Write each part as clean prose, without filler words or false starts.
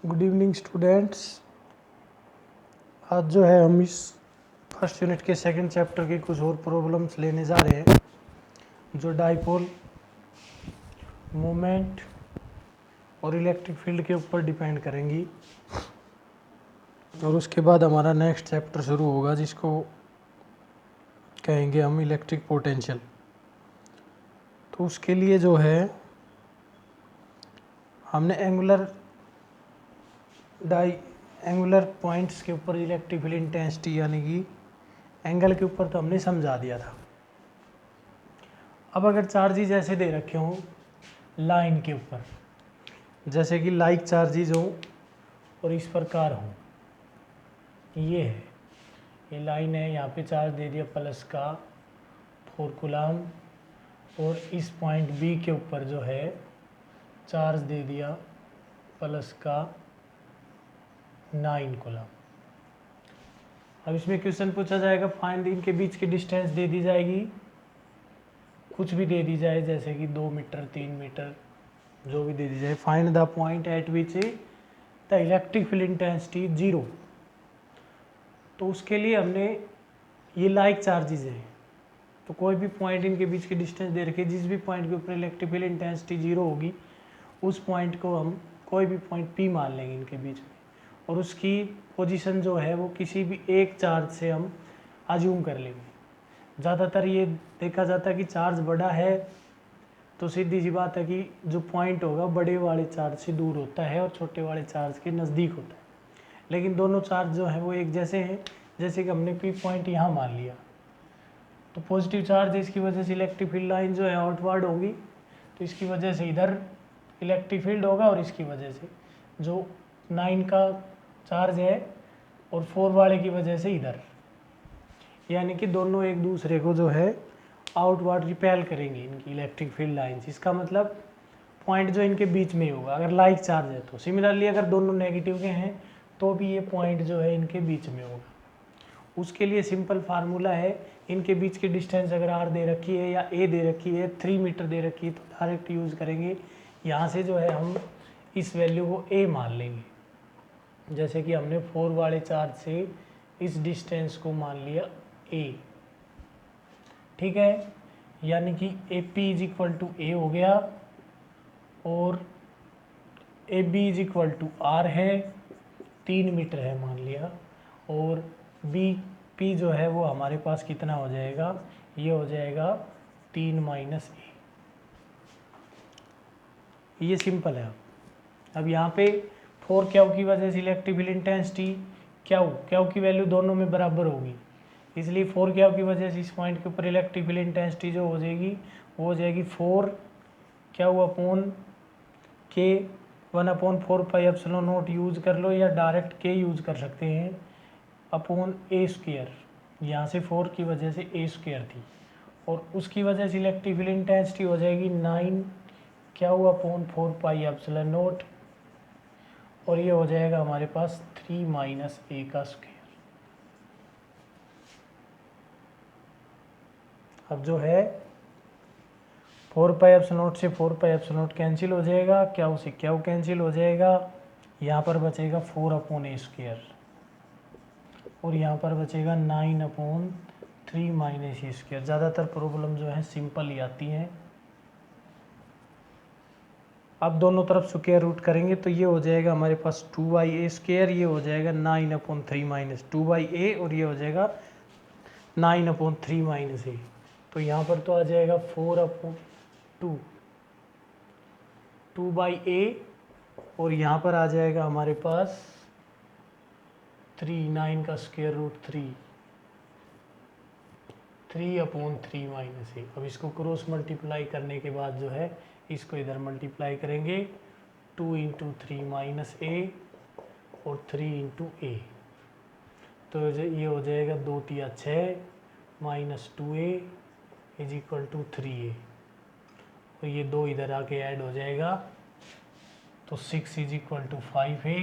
Good evening students. आज जो है हम इस फर्स्ट यूनिट के सेकंड चैप्टर की कुछ और प्रॉब्लम्स लेने जा रहे हैं जो डाइपोल मोमेंट और इलेक्ट्रिक फील्ड के ऊपर डिपेंड करेंगी। और उसके बाद हमारा नेक्स्ट चैप्टर शुरू होगा जिसको कहेंगे हम इलेक्ट्रिक पोटेंशियल। तो उसके लिए जो है हमने एंगुलर पॉइंट्स के ऊपर इलेक्ट्रिक फील्ड इंटेंसिटी यानी कि एंगल के ऊपर तो हमने समझा दिया था। अब अगर चार्जेज ऐसे दे रखे हों लाइन के ऊपर, जैसे कि लाइक चार्जेज हों और इस प्रकार हों, ये है, ये लाइन है, यहाँ पे चार्ज दे दिया प्लस का 4 कूलम और इस पॉइंट बी के ऊपर जो है चार्ज दे दिया प्लस का 9 कूलम। अब इसमें क्वेश्चन पूछा जाएगा फाइंड इनके बीच की डिस्टेंस दे दी जाएगी, कुछ भी दे दी जाए जैसे कि 2 मीटर 3 मीटर जो भी दे दी जाए। Find the point eight which the electric field intensity 0। तो उसके लिए हमने ये लाइक चार्जेज हैं, तो कोई भी पॉइंट इनके बीच की डिस्टेंस दे रखी है, जिस भी पॉइंट के ऊपर इलेक्ट्रिक फील्ड इंटेंसिटी 0 होगी उस पॉइंट को हम कोई भी पॉइंट P मान लेंगे इनके बीच में, और उसकी पोजीशन जो है वो किसी भी एक चार्ज से हम अज्यूम कर लेंगे। ज़्यादातर ये देखा जाता है कि चार्ज बड़ा है तो सीधी सी बात है कि जो पॉइंट होगा बड़े वाले चार्ज से दूर होता है और छोटे वाले चार्ज के नज़दीक होता है। लेकिन दोनों चार्ज जो हैं वो एक जैसे हैं। जैसे कि हमने P पॉइंट यहाँ मान लिया तो पॉजिटिव चार्ज है, इसकी वजह से इलेक्ट्रिक फील्ड लाइन जो है आउटवर्ड होगी, तो इसकी वजह से इधर इलेक्ट्रिक फील्ड होगा और इसकी वजह से जो 9 का चार्ज है और 4 वाले की वजह से इधर, यानी कि दोनों एक दूसरे को जो है आउटवर्ड रिपेल करेंगे इनकी इलेक्ट्रिक फील्ड लाइंस। इसका मतलब पॉइंट जो इनके बीच में ही होगा अगर लाइक चार्ज है तो। सिमिलरली अगर दोनों नेगेटिव के हैं तो भी ये पॉइंट जो है इनके बीच में होगा। उसके लिए सिंपल फार्मूला है, इनके बीच की डिस्टेंस अगर r दे रखी है या a दे रखी है, 3 मीटर दे रखी है तो डायरेक्ट यूज़ करेंगे। यहाँ से जो है हम इस वैल्यू को a मान लेंगे, जैसे कि हमने 4 वाले चार्ज से इस डिस्टेंस को मान लिया a, ठीक है, यानी कि AP is equal to A हो गया और AB is equal to R है, 3 मीटर है मान लिया, और BP जो है वो हमारे पास कितना हो जाएगा, ये हो जाएगा 3 माइनस A। ये सिंपल है। अब यहाँ पे 4 क्यू की वजह से इलेक्ट्रिक फील्ड इंटेंसिटी क्यू की वैल्यू दोनों में बराबर होगी, इसलिए 4 क्यू की वजह से इस पॉइंट के ऊपर इलेक्ट्रिक फील्ड इंटेंसिटी जो हो जाएगी वो हो जाएगी 4 क्यू अपॉन के 1/4 पाई एप्सिलॉन नॉट यूज़ कर लो या डायरेक्ट के यूज़ कर सकते हैं अपॉन A स्क्वायर। यहाँ से 4 की वजह से A स्क्वायर थी और उसकी वजह से इलेक्ट्रिक फील्ड इंटेंसिटी हो जाएगी 9 Q upon 4 pi epsilon not, और ये हो जाएगा हमारे पास 3 माइनस A का स्क्वायर। अब जो है 4 पाई एप्सिलॉन नॉट से 4 पाई एप्सिलॉन नॉट कैंसिल हो जाएगा, क्यू से क्यू कैंसिल हो जाएगा, यहाँ पर बचेगा 4 अपॉन A स्क्वायर और यहाँ पर बचेगा 9 अपॉन 3 माइनस A स्क्वायर। ज़्यादातर प्रॉब्लम जो है सिंपल ही आती हैं। अब दोनों तरफ स्क्वायर रूट करेंगे तो ये हो जाएगा हमारे पास 2/A स्क्वायर, ये हो जाएगा 9 अपॉन 3 माइनस 2/A और ये हो जाएगा 9 अपॉन 3 माइनस A। तो यहाँ पर तो आ जाएगा 4 अपॉन 2/A और यहाँ पर आ जाएगा हमारे पास 3, 9 का square root 3 upon 3 minus A। अब इसको क्रॉस मल्टीप्लाई करने के बाद जो है इसको इधर मल्टीप्लाई करेंगे 2 इंटू 3 माइनस A और 3 इंटू A, तो ये हो जाएगा 2 तिया 6 minus 2A is equal to 3A, और ये 2 इधर आके ऐड हो जाएगा तो 6 is equal to 5A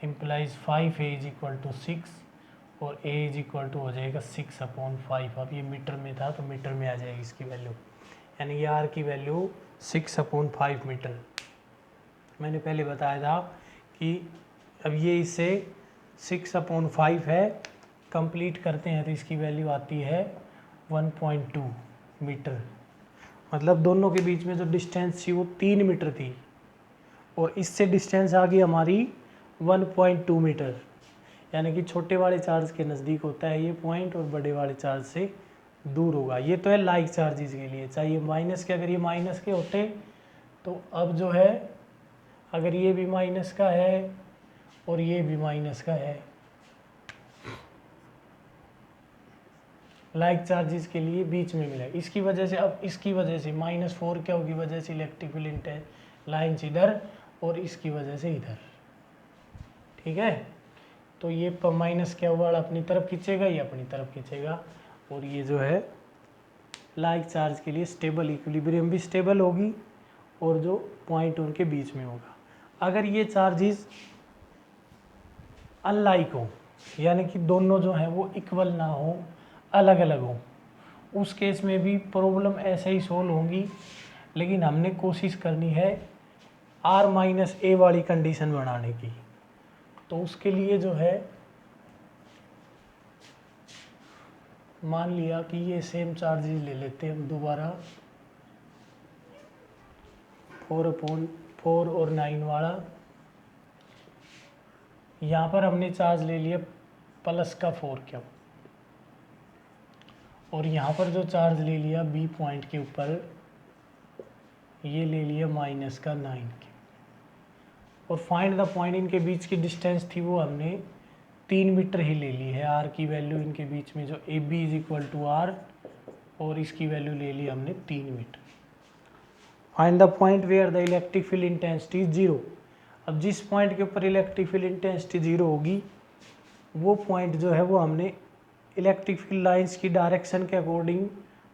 implies 5A is equal to 6 और A इज इक्वल टू हो जाएगा 6 अपॉन 5। अब ये मीटर में था तो मीटर में आ जाएगी इसकी वैल्यू, यानी ये R की वैल्यू 6 अपॉन 5 मीटर। मैंने पहले बताया था कि अब ये इससे 6/5 है, कंप्लीट करते हैं तो इसकी वैल्यू आती है 1.2 मीटर। मतलब दोनों के बीच में जो डिस्टेंस थी वो 3 मीटर थी और इससे डिस्टेंस आ गई हमारी 1.2 मीटर, यानी कि छोटे वाले चार्ज के नज़दीक होता है ये पॉइंट और बड़े वाले चार्ज से दूर होगा। ये तो है लाइक चार्जेस के लिए। चाहिए माइनस के, अगर ये माइनस के होते तो अब जो है अगर ये भी माइनस का है और ये भी माइनस का है, लाइक चार्जेस के लिए बीच में मिला। इसकी वजह से, अब इसकी वजह से -4 क्या होगी वजह से इलेक्ट्रिक फील्ड लाइन्स इधर और इसकी वजह से इधर, ठीक है। तो ये माइनस क्या हुआ अपनी तरफ खींचेगा, ये अपनी तरफ खींचेगा और ये जो है लाइक चार्ज के लिए स्टेबल, इक्विलिब्रियम भी स्टेबल होगी और जो पॉइंट उनके बीच में होगा। अगर ये चार्जेस अनलाइक हो, यानी कि दोनों जो हैं वो इक्वल ना हो, अलग अलग हो, उस केस में भी प्रॉब्लम ऐसे ही सोल्व होंगी। लेकिन हमने कोशिश करनी है R-A वाली कंडीशन बनाने की। तो उसके लिए जो है मान लिया कि ये सेम चार्जेस ले लेते हैं हम दोबारा, 4/4 और 9 वाला। यहाँ पर हमने चार्ज ले लिया प्लस का 4 क्यू और यहाँ पर जो चार्ज ले लिया बी पॉइंट के ऊपर ये ले लिया माइनस का 9 क्यू। और फाइंड द पॉइंट, इनके बीच की डिस्टेंस थी वो हमने 3 मीटर ही ले ली है। आर की वैल्यू इनके बीच में जो A B is equal to R और इसकी वैल्यू ले ली हमने 3 मीटर। Find the point where the electric field intensity is 0। अब जिस पॉइंट के ऊपर इलेक्ट्रिक फील्ड इंटेंसिटी 0 होगी वो पॉइंट जो है वो हमने इलेक्ट्रिक फील्ड लाइंस की डायरेक्शन के अकॉर्डिंग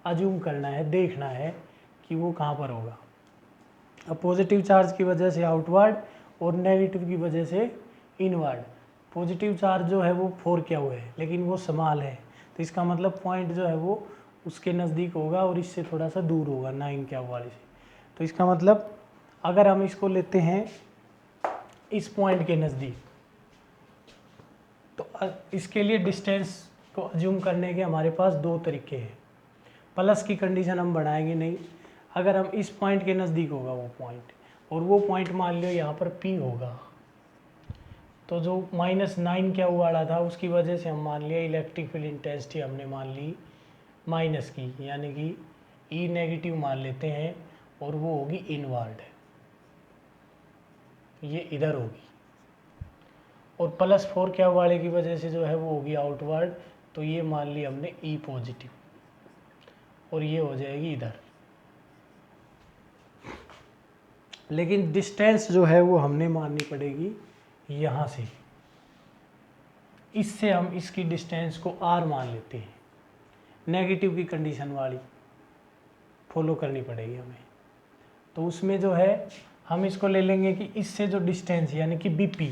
अज्यूम करना है, देखना है कि वो कहाँ पर होगा। अब पॉजिटिव चार्ज की वजह से आउटवर्ड और नेगेटिव की वजह से इनवर्ड। पॉजिटिव चार्ज जो है वो 4 क्या हुआ है लेकिन वो स्मॉल है, तो इसका मतलब पॉइंट जो है वो उसके नज़दीक होगा और इससे थोड़ा सा दूर होगा 9 क्या वाले से। तो इसका मतलब अगर हम इसको लेते हैं इस पॉइंट के नज़दीक, तो इसके लिए डिस्टेंस को अज्यूम करने के हमारे पास 2 तरीके हैं। प्लस की कंडीशन हम बढ़ाएंगे नहीं, अगर हम इस पॉइंट के नज़दीक होगा वो पॉइंट और वो पॉइंट मान लो यहाँ पर P होगा, तो जो -9 क्या वाला था उसकी वजह से हम मान लिया इलेक्ट्रिक फील्ड इंटेंसिटी हमने मान ली माइनस की, यानी कि E नेगेटिव मान लेते हैं और वो होगी इनवर्ड, ये इधर होगी। और +4 क्या वाले की वजह से जो है वो होगी आउटवर्ड, तो ये मान ली हमने E पॉजिटिव और ये हो जाएगी इधर। लेकिन डिस्टेंस जो है वो हमने माननी पड़ेगी यहाँ से, इससे हम इसकी डिस्टेंस को R मान लेते हैं। नेगेटिव की कंडीशन वाली फॉलो करनी पड़ेगी हमें। तो उसमें जो है हम इसको ले लेंगे कि इससे जो डिस्टेंस यानी कि BP,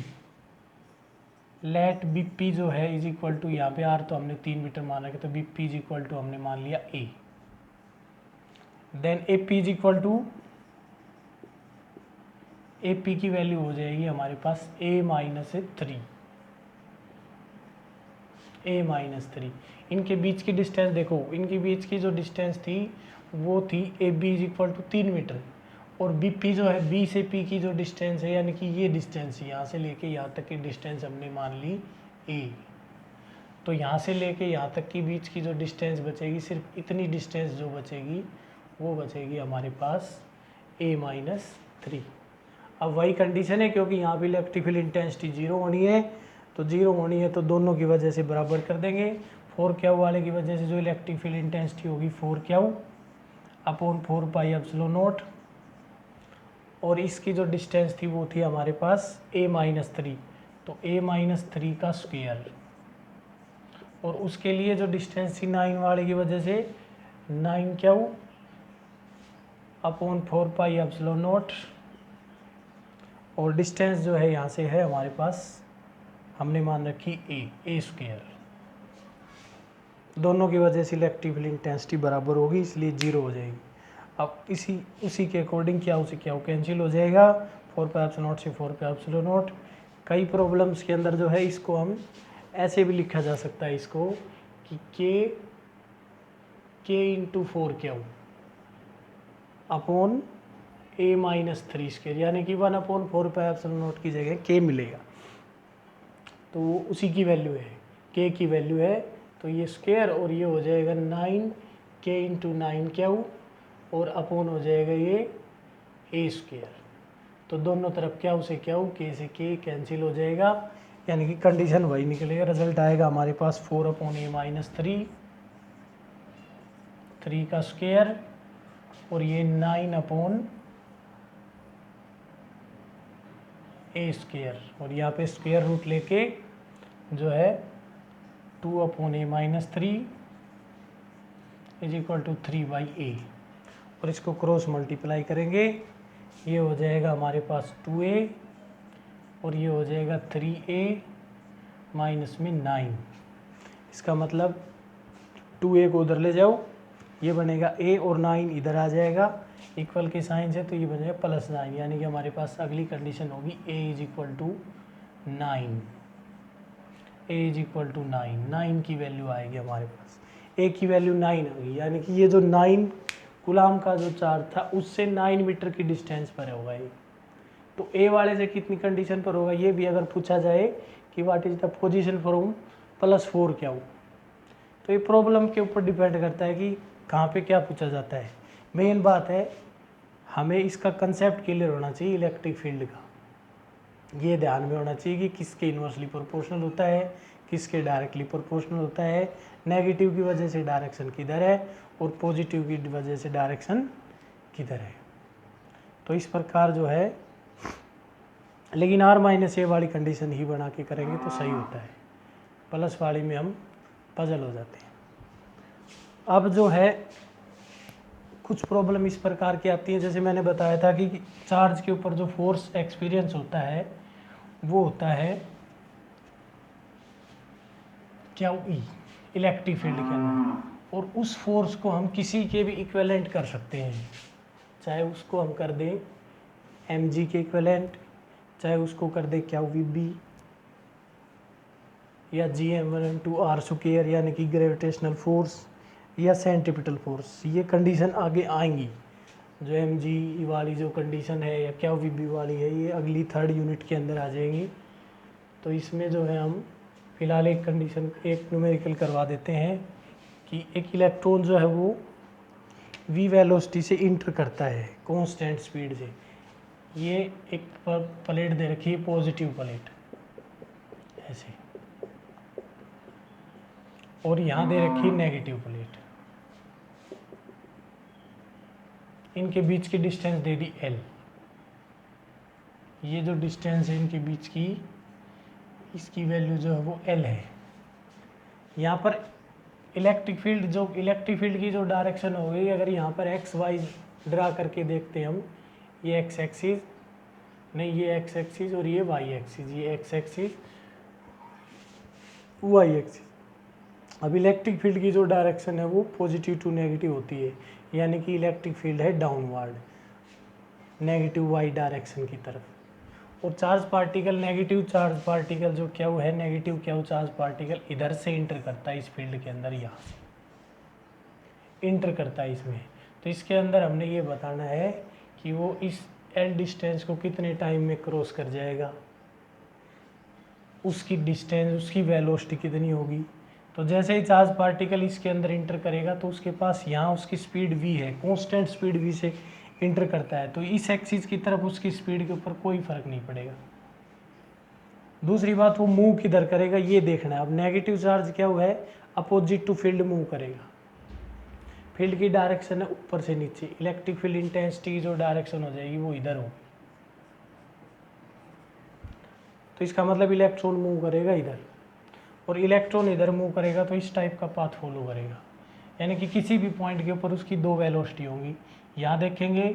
लेट BP जो है इज इक्वल टू, यहाँ पे R तो हमने 3 मीटर माना कि, तो BP इज इक्वल टू हमने मान लिया A। Then AP is equal to, AP की वैल्यू हो जाएगी हमारे पास A-3। A-3 इनके बीच की डिस्टेंस देखो, इनके बीच की जो डिस्टेंस थी वो थी AB is equal to 3 metre और BP जो है B से P की जो डिस्टेंस है यानी कि ये डिस्टेंस यहाँ से लेके यहाँ तक की डिस्टेंस हमने मान ली A। तो यहाँ से लेके यहाँ तक की बीच की जो डिस्टेंस बचेगी, सिर्फ इतनी डिस्टेंस जो बचेगी वो बचेगी हमारे पास A-3। अब वही कंडीशन है क्योंकि यहाँ पे इलेक्ट्रिक फील्ड इंटेंसिटी 0 होनी है, तो 0 होनी है तो दोनों की वजह से बराबर कर देंगे। 4 क्यू वाले की वजह से जो इलेक्ट्रिक फील्ड इंटेंसिटी होगी 4 Q upon 4 pi epsilon not, और इसकी जो डिस्टेंस थी वो थी हमारे पास A-3, तो A-3 का स्क्वायर। और उसके लिए जो डिस्टेंस थी 9 वाले की वजह से 9 Q upon 4 pi epsilon not, और डिस्टेंस जो है यहाँ से है हमारे पास हमने मान रखी A स्क्वायर। दोनों की वजह से इलेक्ट्रिक फील्ड इंटेंसिटी बराबर होगी, इसलिए 0 हो जाएगी। अब उसी के अकॉर्डिंग क्या हो कैंसिल हो जाएगा, 4 पाई एप्सिलॉन नॉट से 4 पाई एप्सिलॉन नॉट, कई प्रॉब्लम्स के अंदर जो है इसको हम ऐसे भी लिखा जा सकता है इसको कि k into 4q upon a-3 square, यानी कि 1/4 की जगह k मिलेगा। तो वो उसी की वैल्यू है, k की वैल्यू है, तो ये स्क्वायर और ये हो जाएगा 9k इंटू 9q और अपॉन हो जाएगा ये a स्क्वायर। तो दोनों तरफ क्या से क्या हो, k से k कैंसिल हो जाएगा, यानी कि कंडीशन वही निकलेगा। रिजल्ट आएगा हमारे पास 4/a-3 3 का स्क्वायर और ये 9/a स्क्वायर, और यहाँ पे स्क्वायर रूट लेके जो है 2/a-3 is equal to 3/a, और इसको क्रॉस मल्टीप्लाई करेंगे, ये हो जाएगा हमारे पास 2a और ये हो जाएगा 3a माइनस में 9। इसका मतलब 2a को उधर ले जाओ, ये बनेगा a और 9 इधर आ जाएगा, इक्वल के साइन से तो ये बनेगा +9, यानी कि हमारे पास अगली कंडीशन होगी a is equal to 9, a is equal to 9 की वैल्यू आएगी हमारे पास, a की वैल्यू 9 होगी, यानी कि ये जो 9 कूलाम का जो चार्ज था उससे 9 मीटर की डिस्टेंस पर होगा ये। तो a वाले से कितनी कंडीशन पर होगा, ये भी अगर पूछा जाए कि what is the position from +4 क्या हो, तो ये प्रॉब्लम के ऊपर डिपेंड करता है कि कहाँ पे क्या पूछा जाता है। मेन बात है हमें इसका कंसेप्ट क्लियर होना चाहिए इलेक्ट्रिक फील्ड का, ये ध्यान में होना चाहिए कि किसके इन्वर्सली प्रोपोर्शनल होता है, किसके डायरेक्टली प्रोपोर्शनल होता है, नेगेटिव की वजह से डायरेक्शन किधर है और पॉजिटिव की वजह से डायरेक्शन किधर है। तो इस प्रकार जो है, लेकिन r-a वाली कंडीशन ही बना के करेंगे तो सही होता है, प्लस वाली में हम पजल हो जाते हैं। अब जो है कुछ प्रॉब्लम इस प्रकार की आती है, जैसे मैंने बताया था कि चार्ज के ऊपर जो फोर्स एक्सपीरियंस होता है वो होता है क्या, ई इलेक्ट्रिक फील्ड के अंदर, और उस फोर्स को हम किसी के भी इक्विवेलेंट कर सकते हैं, चाहे उसको हम कर दें mg के इक्विवेलेंट, चाहे उसको कर दें क्या vb या gm1/r², यानी कि ग्रेविटेशनल फोर्स या सेंट्रीपिटल फोर्स। ये कंडीशन आगे आएंगी, जो mg वाली जो कंडीशन है या क्या vb वाली है, ये अगली 3rd यूनिट के अंदर आ जाएंगी। तो इसमें जो है हम फिलहाल एक कंडीशन, एक न्यूमेरिकल करवा देते हैं कि एक इलेक्ट्रॉन जो है वो v वेलोसिटी से इंटर करता है कांस्टेंट स्पीड से। ये एक प्लेट दे रखी है, पॉजिटिव प्लेट ऐसे, और यहाँ दे रखी है नेगेटिव प्लेट, इनके बीच की डिस्टेंस दे दी l। ये जो डिस्टेंस है इनके बीच की, इसकी वैल्यू जो है वो l है। यहाँ पर इलेक्ट्रिक फील्ड की जो डायरेक्शन होगी, अगर यहाँ पर एक्स वाई ड्रा करके देखते हैं हम, ये एक्स एक्सिस नहीं, ये एक्स एक्सिस और ये वाई एक्सिस, ये एक्स एक्सिस वाई एक्सिस। अब इलेक्ट्रिक फील्ड की जो डायरेक्शन है वो पॉजिटिव टू नेगेटिव होती है, यानी कि इलेक्ट्रिक फील्ड है डाउनवर्ड, नेगेटिव वाई डायरेक्शन की तरफ। और charge particle, negative charge particle जो क्या है, नेगेटिव क्या चार्ज पार्टिकल इधर से इंटर करता है इस फील्ड के अंदर, यहाँ से इंटर करता है इसमें। तो इसके अंदर हमने ये बताना है कि वो इस एल डिस्टेंस को कितने टाइम में क्रॉस कर जाएगा, उसकी डिस्टेंस, उसकी वेलोसिटी कितनी होगी। तो जैसे ही चार्ज पार्टिकल इसके अंदर इंटर करेगा तो उसके पास यहाँ उसकी स्पीड v है, कांस्टेंट स्पीड v से इंटर करता है, तो इस एक्सिस की तरफ उसकी स्पीड के ऊपर कोई फर्क नहीं पड़ेगा। दूसरी बात, वो मूव किधर करेगा ये देखना है। अब नेगेटिव चार्ज क्या हुआ है, अपोजिट टू फील्ड मूव करेगा, फील्ड की डायरेक्शन है ऊपर से नीचे, इलेक्ट्रिक फील्ड इंटेंसिटी जो डायरेक्शन हो जाएगी वो इधर हो, तो इसका मतलब इलेक्ट्रॉन मूव करेगा इधर, और इलेक्ट्रॉन इधर मूव करेगा तो इस टाइप का पाथ फॉलो करेगा, यानी कि किसी भी पॉइंट के ऊपर उसकी दो वेलोसिटी होंगी। यहाँ देखेंगे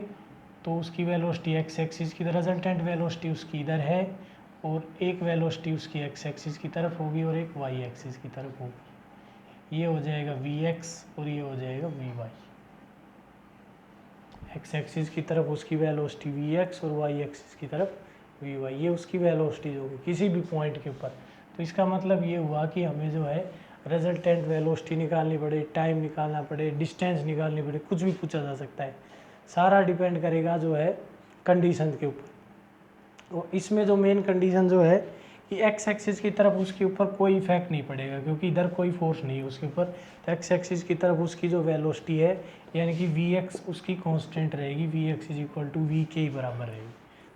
तो उसकी वेलोसिटी एक्स एक्सिस की, रिजल्टेंट वेलोसिटी उसकी इधर है, और एक वेलोसिटी उसकी एक्स एक्सिस की तरफ होगी और एक वाई एक्सिस की तरफ होगी। ये हो जाएगा वी एक्स और ये हो जाएगा वी वाई। एक्स एक्सिस की तरफ उसकी वेलोसिटी वी एक्स और वाई एक्सिस की तरफ वी वाई, ये उसकी वेलोसिटी होगी किसी भी पॉइंट के ऊपर। तो इसका मतलब ये हुआ कि हमें जो है रिजल्टेंट वेलोसिटी निकालनी पड़े, टाइम निकालना पड़े, डिस्टेंस निकालनी पड़े, कुछ भी पूछा जा सकता है। सारा डिपेंड करेगा जो है कंडीशन के ऊपर। और इसमें जो मेन कंडीशन जो है कि एक्स एक्सिस की तरफ उसके ऊपर कोई इफेक्ट नहीं पड़ेगा, क्योंकि इधर कोई फोर्स नहीं है उसके ऊपर। तो एक्स एक्सिस की तरफ उसकी जो वेलोसिटी है यानी कि वी एक्स उसकी कांस्टेंट रहेगी, V X is equal to V के ही बराबर रहेगी।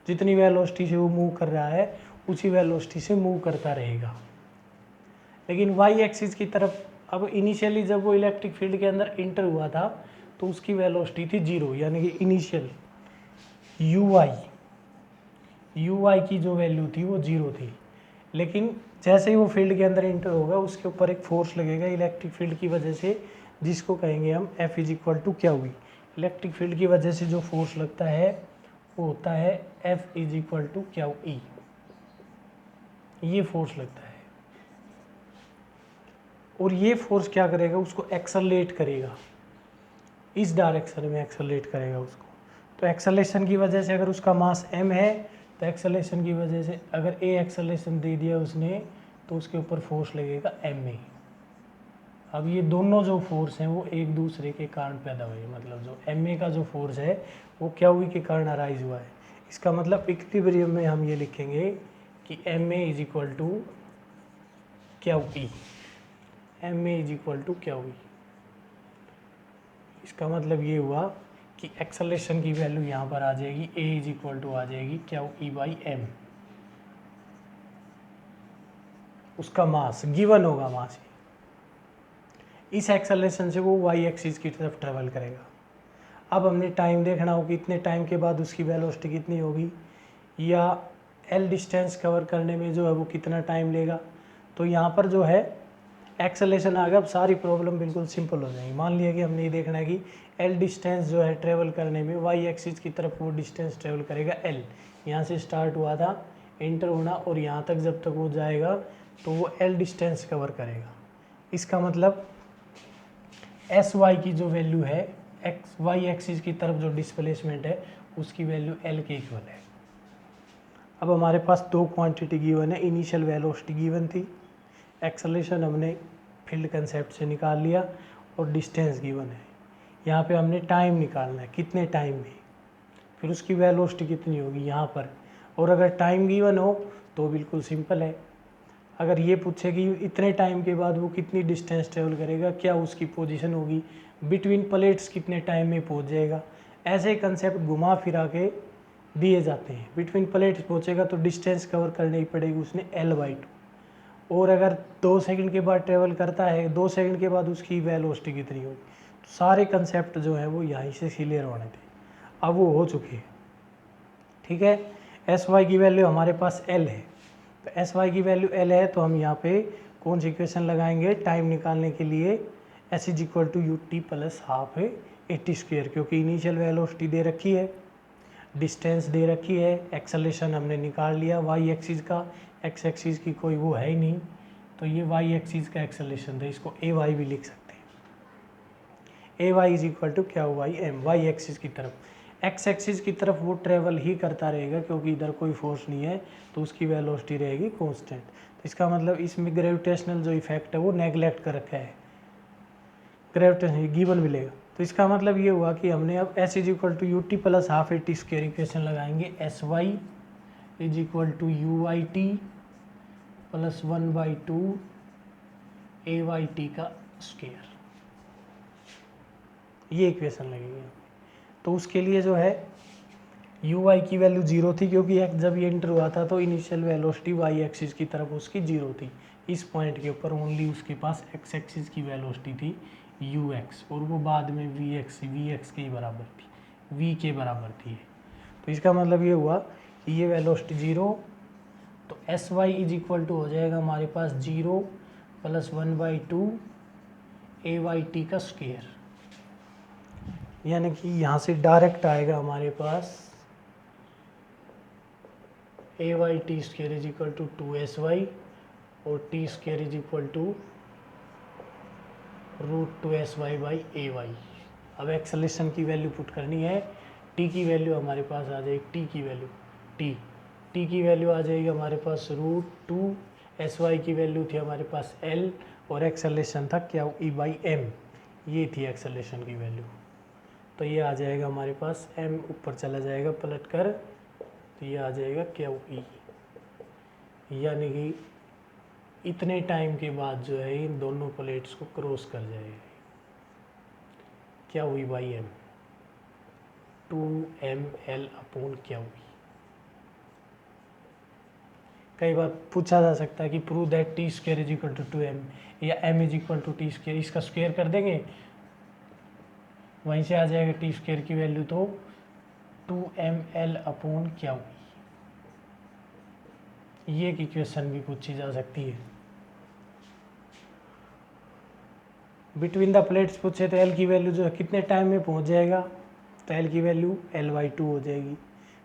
जितनी वेलोसिटी से वो मूव कर रहा है उसी वेलोसिटी से मूव करता रहेगा। लेकिन वाई एक्सिस की तरफ अब इनिशियली जब वो इलेक्ट्रिक फील्ड के अंदर इंटर हुआ था तो उसकी वेलोसिटी थी 0, यानी कि इनिशियल यू वाई की जो वैल्यू थी वो 0 थी। लेकिन जैसे ही वो फील्ड के अंदर इंटर होगा उसके ऊपर एक फोर्स लगेगा इलेक्ट्रिक फील्ड की वजह से, जिसको कहेंगे हम एफ इज इक्वल टू क्या हुई। इलेक्ट्रिक फील्ड की वजह से जो फोर्स लगता है वो होता है एफ इज इक्वल टू क्या ई, ये फोर्स लगता है। और ये फोर्स क्या करेगा, उसको एक्सेलरेट करेगा, इस डायरेक्शन में एक्सेलरेट करेगा उसको। तो एक्सेलेरेशन की वजह से अगर उसका मास m है तो एक्सेलेरेशन की वजह से अगर a एक्सेलेरेशन दे दिया उसने तो उसके ऊपर फोर्स लगेगा ma। अब ये दोनों जो फोर्स हैं वो एक दूसरे के कारण पैदा हुए, मतलब जो ma का जो फोर्स है वो क्या हुई के कारण अराइज हुआ है। इसका मतलब इक्विलिब्रियम में हम ये लिखेंगे कि ma इज इक्वल टू क्या ई, ma इज इक्वल टू क्या हुई। इसका मतलब ये हुआ कि एक्सेलेरेशन की वैल्यू यहाँ पर आ जाएगी a इज इक्वल टू आ जाएगी क्या ई बाई एम, उसका मास गिवन होगा मास। इस एक्सेलेरेशन से वो y एक्सिस की तरफ ट्रेवल करेगा। अब हमने टाइम देखना हो कि इतने टाइम के बाद उसकी वेलोसिटी कितनी होगी, या l डिस्टेंस कवर करने में जो है वो कितना टाइम लेगा। तो यहाँ पर जो है एक्सेलेरेशन आ गया। अब सारी प्रॉब्लम बिल्कुल सिंपल हो जाएगी। मान लिया कि हमने ये देखना है कि l डिस्टेंस जो है ट्रेवल करने में y एक्सिस की तरफ वो डिस्टेंस ट्रेवल करेगा l, यहाँ से स्टार्ट हुआ था एंटर होना और यहाँ तक जब तक वो जाएगा तो वो l डिस्टेंस कवर करेगा। इसका मतलब एस वाई की जो वैल्यू है एक्स वाई एक्सिस की तरफ जो डिस्प्लेसमेंट है उसकी वैल्यू एल के इक्वल है। अब हमारे पास दो क्वांटिटी गिवन है, इनिशियल वेलोसिटी गिवन थी, एक्सेलरेशन हमने फील्ड कंसेप्ट से निकाल लिया और डिस्टेंस गिवन है। यहाँ पे हमने टाइम निकालना है, कितने टाइम में, फिर उसकी वेलोसिटी कितनी होगी यहाँ पर। और अगर टाइम गिवन हो तो बिल्कुल सिंपल है, अगर ये पूछे कि इतने टाइम के बाद वो कितनी डिस्टेंस ट्रेवल करेगा, क्या उसकी पोजीशन होगी, बिटवीन प्लेट्स कितने टाइम में पहुंच जाएगा, ऐसे कंसेप्ट घुमा फिरा के दिए जाते हैं। बिटवीन प्लेट्स पहुंचेगा तो डिस्टेंस कवर करनी ही पड़ेगी उसने L/2, और अगर 2 सेकंड के बाद ट्रेवल करता है 2 सेकंड के बाद उसकी वेलोसिटी कितनी होगी। तो सारे कंसेप्ट जो है वो यहीं से क्लियर होने थे, अब वो हो चुके हैं। ठीक है, एस वाई की वैल्यू हमारे पास L है, तो एस वाई की वैल्यू L है तो हम यहाँ पे कौन सी इक्वेशन लगाएंगे टाइम निकालने के लिए, S is equal to U T plus half है एटी स्क्वेयर, क्योंकि इनिशियल वेलोसिटी दे रखी है, डिस्टेंस दे रखी है, एक्सेलरेशन हमने निकाल लिया वाई एक्सिस का, एक्स एक्सिस की कोई वो है ही नहीं, तो ये वाई एक्सिस का एक्सेलरेशन था, इसको ए वाई भी लिख सकते हैं। ए वाई इज इक्वल टू क्या वाई एम, वाई एक्सिस की तरफ, एक्स एक्सिस की तरफ वो ट्रेवल ही करता रहेगा क्योंकि इधर कोई फोर्स नहीं है तो उसकी वेलोसिटी रहेगी कांस्टेंट। तो इसका मतलब इसमें ग्रेविटेशनल जो इफेक्ट है वो नेगलेक्ट कर रखा है, ग्रेविटेशन गिवन मिलेगा। तो इसका मतलब ये हुआ कि हमने अब S is equal to U T plus half A T square equation लगाएंगे, S Y is equal to U Y T plus 1/2 A Y T का स्क्वेयर, ये इक्वेशन लगेगी। तो उसके लिए जो है यू वाई की वैल्यू 0 थी क्योंकि जब ये एंटर हुआ था तो इनिशियल वेलोसिटी वाई एक्सिस की तरफ उसकी 0 थी। इस पॉइंट के ऊपर ओनली उसके पास एक्स एक्सिस की वेलोसिटी थी यू एक्स, और वो बाद में वी एक्स के ही बराबर थी, वी के बराबर थी। तो इसका मतलब ये हुआ कि ये वेलोसिटी 0, तो S Y is equal to हो जाएगा हमारे पास 0 प्लस 1/2 ए वाई टी का स्क्वेयर, यानी कि यहाँ से डायरेक्ट आएगा हमारे पास A Y T square is equal to 2SY और T square is equal to √2SY by A Y. अब एक्सेलरेशन की वैल्यू पुट करनी है, टी की वैल्यू हमारे पास आ जाएगी, टी की वैल्यू टी टी की वैल्यू आ जाएगी हमारे पास √2, एस वाई की वैल्यू थी हमारे पास एल, और एक्सेलरेशन था क्या E/m, ये थी एक्सेलरेशन की वैल्यू। तो ये आ जाएगा हमारे पास m ऊपर चला जाएगा पलट कर, तो ये आ जाएगा QE, यानी कि इतने टाइम के बाद जो है इन दोनों प्लेट्स को क्रॉस कर जाएगा QE/m, 2mL/QE। कई बार पूछा जा सकता है कि prove that t² is equal to 2m या m is equal to t², इसका स्क्वायर कर देंगे, वहीं से आ जाएगा t² की वैल्यू तो 2mL/QE। ये एक इक्वेशन भी पूछी जा सकती है। बिटवीन द प्लेट्स पूछे तो L की वैल्यू जो है कितने टाइम में पहुंच जाएगा, तो L की वैल्यू L/2 हो जाएगी।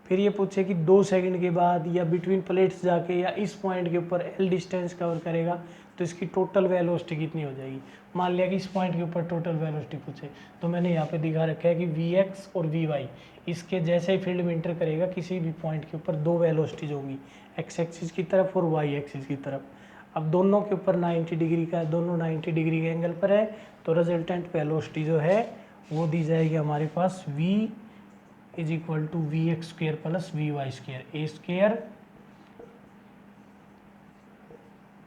फिर ये पूछे कि 2 सेकंड के बाद या बिटवीन प्लेट्स जाके या इस पॉइंट के ऊपर L डिस्टेंस कवर करेगा तो इसकी टोटल वेलोसिटी कितनी हो जाएगी। मान लिया कि इस पॉइंट के ऊपर टोटल वेलोसिटी पूछे, तो मैंने यहाँ पे दिखा रखा है कि Vx और Vy इसके जैसे ही फील्ड में इंटर करेगा किसी भी पॉइंट के ऊपर दो वेलोसिटीज होंगी, x एक्सिस की तरफ और y एक्सिस की तरफ। अब दोनों के ऊपर 90 डिग्री का, दोनों 90 डिग्री के एंगल पर है, तो रिजल्टेंट वेलोसिटी जो है वो दी जाएगी हमारे पास v is equal to VX² plus VY²,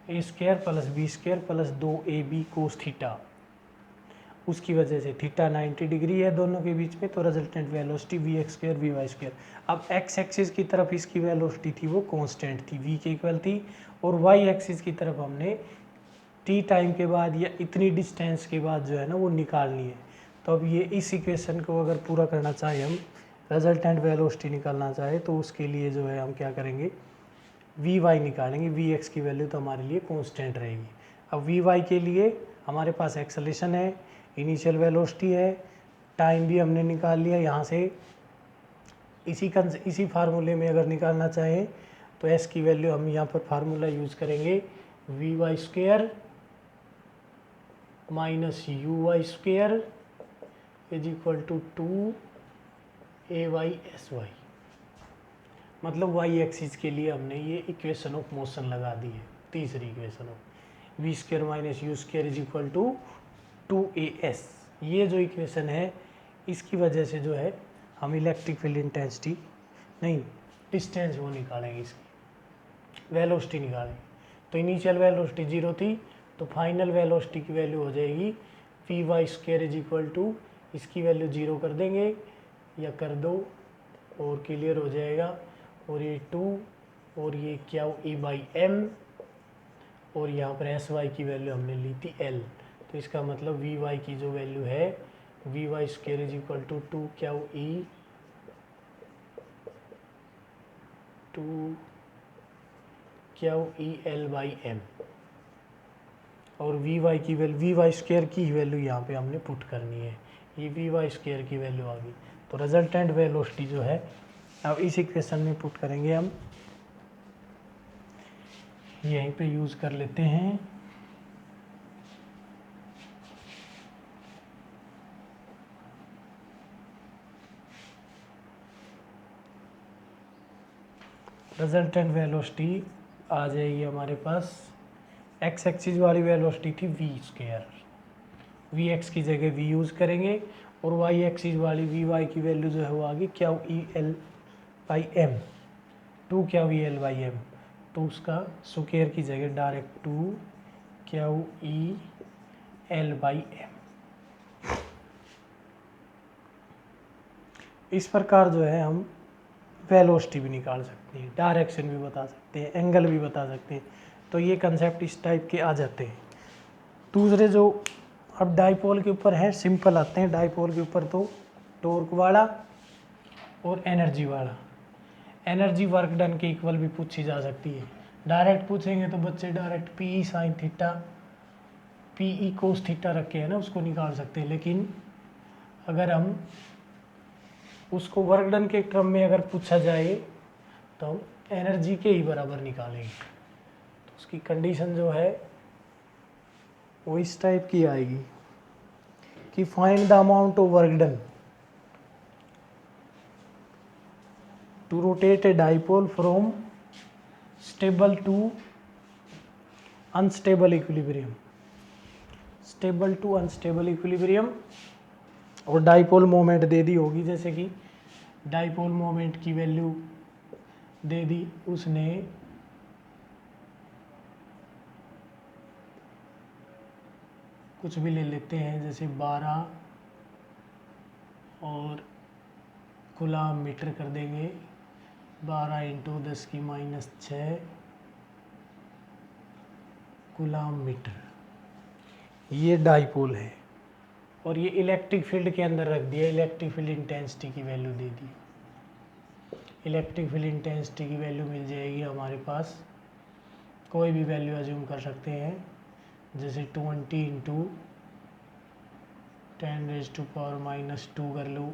A² plus B² plus 2AB cos theta. उसकी वजह से थीटा 90 डिग्री है दोनों के बीच में, तो रिजल्टेंट वेलोसिटी VX² VY²। अब x एक्सिस की तरफ इसकी वेलोसिटी थी वो कांस्टेंट थी, v के इक्वल थी, और y एक्सिस की तरफ हमने t टाइम के बाद या इतनी डिस्टेंस के बाद जो है ना वो निकालनी है। तो अब ये इस इक्वेशन को अगर पूरा करना चाहे, हम रिजल्टेंट वेलोसिटी निकालना चाहे, तो उसके लिए जो है हम क्या करेंगे, Vy निकालेंगे। Vx की वैल्यू तो हमारे लिए कांस्टेंट रहेगी। अब Vy के लिए हमारे पास एक्सेलरेशन है, इनिशियल वेलोसिटी है, टाइम भी हमने निकाल लिया। यहाँ से इसी फार्मूले में अगर निकालना चाहें तो s की वैल्यू हम यहाँ पर फार्मूला यूज़ करेंगे, Vy² minus Uy² is equal to 2AySy। मतलब y एक्सिस के लिए हमने ये इक्वेशन ऑफ मोशन लगा दी है, तीसरी equation of V² minus U² is equal to 2AS। ये जो इक्वेशन है इसकी वजह से जो है हम इलेक्ट्रिक फील्ड इंटेंसिटी नहीं, डिस्टेंस वो निकालेंगे, इसकी वेलोसिटी निकालेंगे। तो इनिशियल वेलोसिटी 0 थी, तो फाइनल वेलोसिटी की वैल्यू हो जाएगी Vy² इज इक्वल टू, इसकी वैल्यू 0 कर देंगे या कर दो और क्लियर हो जाएगा, और ये 2 और ये क्या E/m, और यहाँ पर Sy की वैल्यू हमने ली थी L। तो इसका मतलब Vy की जो वैल्यू है Vy² is equal to 2QEL/m, और Vy की वैल्यू Vy² की वैल्यू यहाँ पे हमने पुट करनी है, ये Vy² की वैल्यू आ गई। तो रिजल्टेंट वेलोसिटी जो है अब इस इक्वेशन में पुट करेंगे, हम यहीं पे यूज़ कर लेते हैं। रिजल्टेंट वेलोसिटी आ जाएगी हमारे पास, x एक्सिस वाली वेलोसिटी थी v², vx की जगह v यूज़ करेंगे, और y एक्सिस वाली vy की वैल्यू जो है वो आ गई QEL/m, 2QEL/m। तो उसका स्क्वायर की जगह डायरेक्ट 2QEL/m। इस प्रकार जो है हम वेलोसिटी भी निकाल सकते हैं, डायरेक्शन भी बता सकते हैं, एंगल भी बता सकते हैं। तो ये कंसेप्ट इस टाइप के आ जाते हैं। दूसरे जो अब डाइपोल के ऊपर है, सिंपल आते हैं डाइपोल के ऊपर, तो टॉर्क वाला और एनर्जी वाला। एनर्जी वर्क डन के इक्वल भी पूछी जा सकती है। डायरेक्ट पूछेंगे तो बच्चे direct PE sin theta, PE cos theta रख के है ना उसको निकाल सकते हैं, लेकिन अगर हम उसको वर्क डन के क्रम में अगर पूछा जाए तो हम एनर्जी के ही बराबर निकालेंगे। तो उसकी कंडीशन जो है वो इस टाइप की आएगी कि find the amount of work done to rotate a dipole from stable to unstable equilibrium, stable to unstable equilibrium. और डाइपोल मोमेंट दे दी होगी, जैसे कि डाइपोल मोमेंट की वैल्यू दे दी उसने, कुछ भी ले लेते हैं जैसे 12 और कूलाम मीटर कर देंगे, 12 इंटू 10⁻6 कूलाम मीटर। ये डाइपोल है और ये इलेक्ट्रिक फील्ड के अंदर रख दिया, इलेक्ट्रिक फील्ड इंटेंसिटी की वैल्यू दे दी। इलेक्ट्रिक फील्ड इंटेंसिटी की वैल्यू मिल जाएगी हमारे पास, कोई भी वैल्यू अज्यूम कर सकते हैं, जैसे 20 इंटू 10⁻⁻² कर लो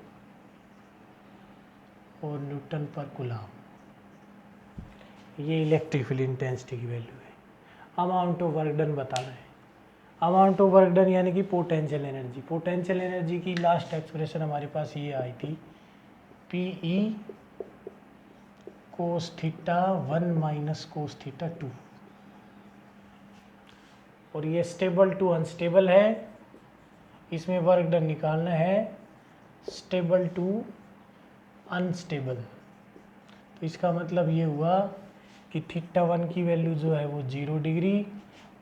और न्यूटन पर कूलाम। ये इलेक्ट्रिक फील्ड इंटेंसिटी की वैल्यू है। अमाउंट ऑफ वर्क डन बता रहे हैं, अमाउंट ऑफ वर्क डन यानी कि पोटेंशियल एनर्जी। पोटेंशियल एनर्जी की लास्ट एक्सप्रेशन हमारे पास ये आई थी, p E cos theta 1 minus cos theta 2। और ये स्टेबल टू अनस्टेबल है, इसमें वर्क डन निकालना है स्टेबल टू अनस्टेबल। तो इसका मतलब ये हुआ कि थीटा 1 की वैल्यू जो है वो 0 डिग्री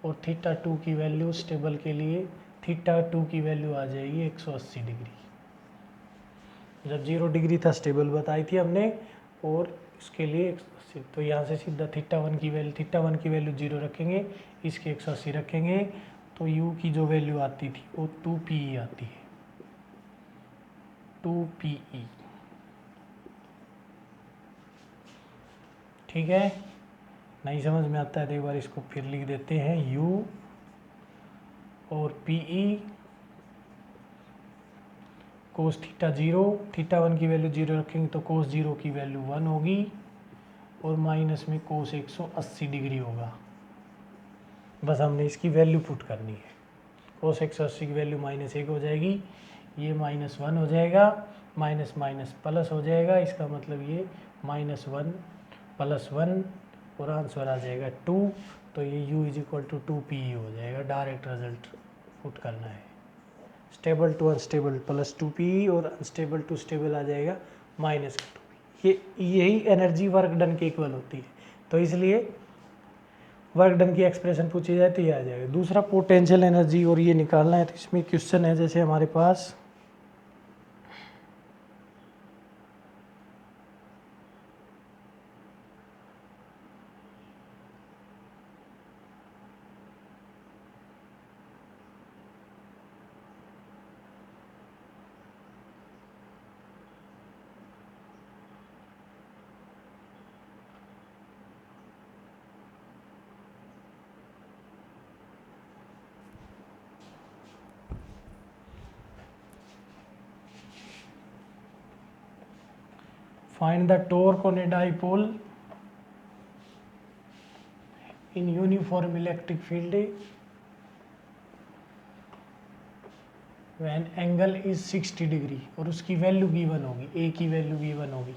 और थीटा 2 की वैल्यू स्टेबल के लिए थीटा 2 की वैल्यू आ जाएगी 180 डिग्री। जब 0 डिग्री था स्टेबल बताई थी हमने, और इसके लिए 180, तो यहाँ से सीधा थीटा 1 की वैल्यू 0 रखेंगे, इसके 180 रखेंगे, तो u की जो वैल्यू आती थी वो 2pe आती है, 2pe। ठीक है, नहीं समझ में आता है तो एक बार इसको फिर लिख देते हैं, u और pe कोस थीटा 0, थीटा 1 की वैल्यू 0 रखेंगे तो कोस 0 की वैल्यू 1 होगी और माइनस में कोस 180 डिग्री होगा। बस हमने इसकी वैल्यू पुट करनी है, कोस 180 की वैल्यू -1 हो जाएगी, ये -1 हो जाएगा, माइनस माइनस प्लस हो जाएगा, इसका मतलब ये -1 + 1 और आंसर आ जाएगा 2। तो ये u = 2pe हो जाएगा। डायरेक्ट रिजल्ट पुट करना है, स्टेबल टू अनस्टेबल +2pe और अनस्टेबल टू स्टेबल आ जाएगा -2p। यही एनर्जी वर्क डन के इक्वल होती है, तो इसलिए वर्क डन की एक्सप्रेशन पूछी जाए तो ये आ जाएगा। दूसरा पोटेंशियल एनर्जी, और ये निकालना है, तो इसमें क्वेश्चन है जैसे हमारे पास find the torque on a dipole in uniform electric field when angle is 60 degree, और उसकी वैल्यू गिवन होगी, ए की वैल्यू गिवन होगी,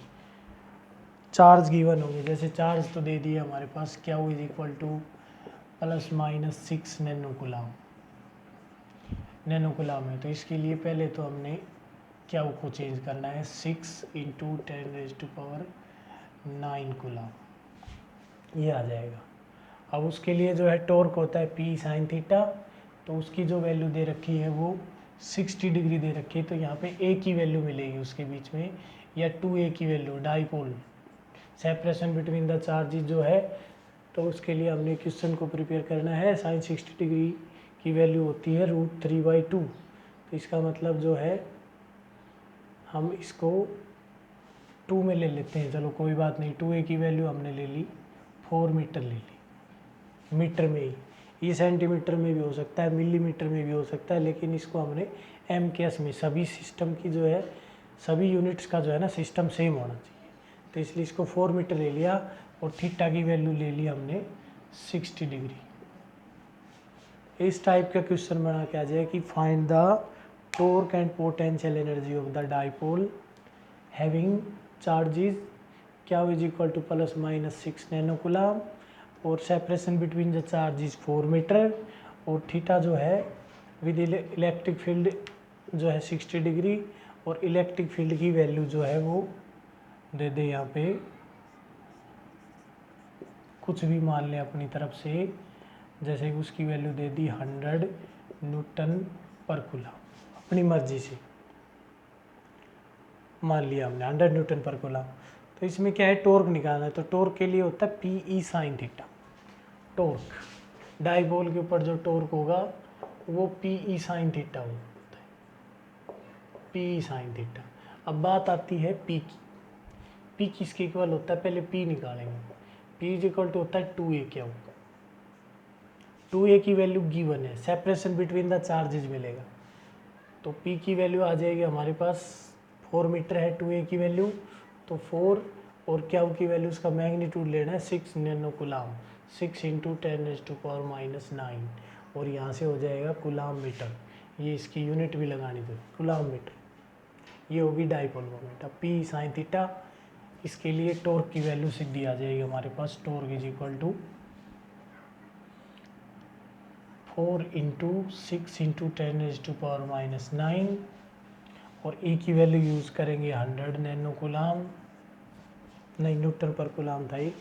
चार्ज गिवन होगी। जैसे चार्ज तो दे दिए हमारे पास, क्या q = ±6 नैनोकुलाम है। तो इसके लिए पहले तो हमने क्या को चेंज करना है, 6 × 10⁻⁹ कूलाम, ये आ जाएगा। अब उसके लिए जो है टॉर्क होता है P sin थीटा, तो उसकी जो वैल्यू दे रखी है वो 60 डिग्री दे रखी है, तो यहाँ पे A की वैल्यू मिलेगी उसके बीच में, या 2A की value, dipole separation between the charges जो है। तो उसके लिए हमने क्वेश्चन को प्रिपेयर करना है, sin 60 डिग्री की वैल्यू होती है √3/2। तो इसका मतलब जो है हम इसको 2 में ले लेते हैं, चलो कोई बात नहीं, 2A की वैल्यू हमने ले ली, 4 मीटर ले ली, मीटर में ही, ये सेंटीमीटर में भी हो सकता है, मिलीमीटर में भी हो सकता है, लेकिन इसको हमने MKS में, सभी सिस्टम की जो है, सभी यूनिट्स का जो है ना सिस्टम सेम होना चाहिए, तो इसलिए इसको 4 मीटर ले लिया और थीटा की वैल्यू ले ली हमने 60 डिग्री। इस टाइप का क्वेश्चन बना के आ जाए कि find the torque and potential energy of the dipole having charges q = ±6 nanocoulomb और separation between the charge is 4 metre, और थीटा जो है विद इलेक्ट्रिक फील्ड जो है 60 डिग्री, और इलेक्ट्रिक फील्ड की वैल्यू जो है वो दे दे यहाँ पे कुछ भी मान लें अपनी तरफ से, जैसे कि उसकी वैल्यू दे दी 100 न्यूटन पर कूलम, अपनी मर्जी से मान लिया हमने 100 न्यूटन पर कूलम। तो इसमें क्या है, टॉर्क निकालना है, तो टॉर्क के लिए होता है P E sine theta. Torque dipole के ऊपर जो टॉर्क होगा वो पी ई साइन थीटा होता है, पी ई साइन थीटा। अब बात आती है पी की, पी किसके इक्वल होता है, पहले पी निकालेंगे। पी इज इक्वल टू होता है 2a क्या होगा, 2a की वैल्यू गिवन है, सेपरेशन बिटवीन द चार्जेज मिलेगा, तो p की वैल्यू आ जाएगी हमारे पास 4 मीटर है 2a की वैल्यू, तो 4, और क्या की वैल्यू उसका मैग्नीट्यूड लेना है 6 नैनो कुलाम, 6 इंटू 10⁻⁹, और यहाँ से हो जाएगा कुलाम मीटर, ये इसकी यूनिट भी लगानी थी कुलाम मीटर, ये होगी डाइपोल मोमेंट। अब पी साइन थीटा, इसके लिए टॉर्क की वैल्यू सीधी आ जाएगी हमारे पास, torque is equal to 4 into 6 into 10⁻⁹, और ए की वैल्यू यूज़ करेंगे 100 नैनो कुलाम, नहीं न्यूटन पर कुलाम था ये,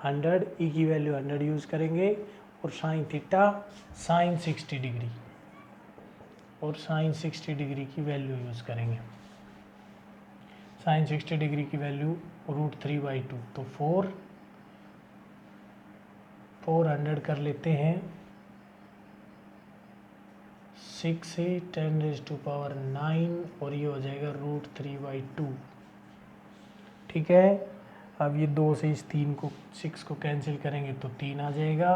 100, ई की वैल्यू 100 यूज़ करेंगे, और साइन थीटा साइन 60 डिग्री, और साइन 60 डिग्री की वैल्यू यूज़ करेंगे, साइन 60 डिग्री की वैल्यू √3/2, तो 400 कर लेते हैं 6 से 10⁻⁹, और ये हो जाएगा √3/2, ठीक है। अब ये 2 से इस 6 को कैंसिल करेंगे तो 3 आ जाएगा,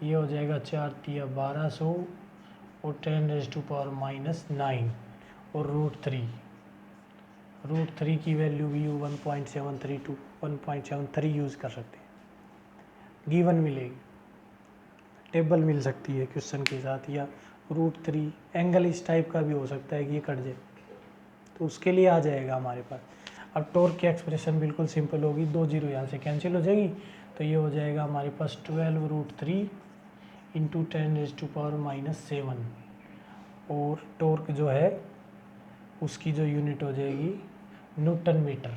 ये हो जाएगा 4 तिया 1200, और 10⁻⁻⁹, और √3 की वैल्यू भी 1.732 1.73 यूज़ कर सकते हैं, गिवन मिलेगी, टेबल मिल सकती है क्वेश्चन के साथ, या √3 एंगल इस टाइप का भी हो सकता है कि ये कट जाए, तो उसके लिए आ जाएगा हमारे पास। अब टॉर्क की एक्सप्रेशन बिल्कुल सिंपल होगी, 2 जीरो यहाँ से कैंसिल हो जाएगी, तो ये हो जाएगा हमारे पास 12√3 इंटू 10⁻⁻⁷, और टॉर्क जो है उसकी जो यूनिट हो जाएगी न्यूटन मीटर।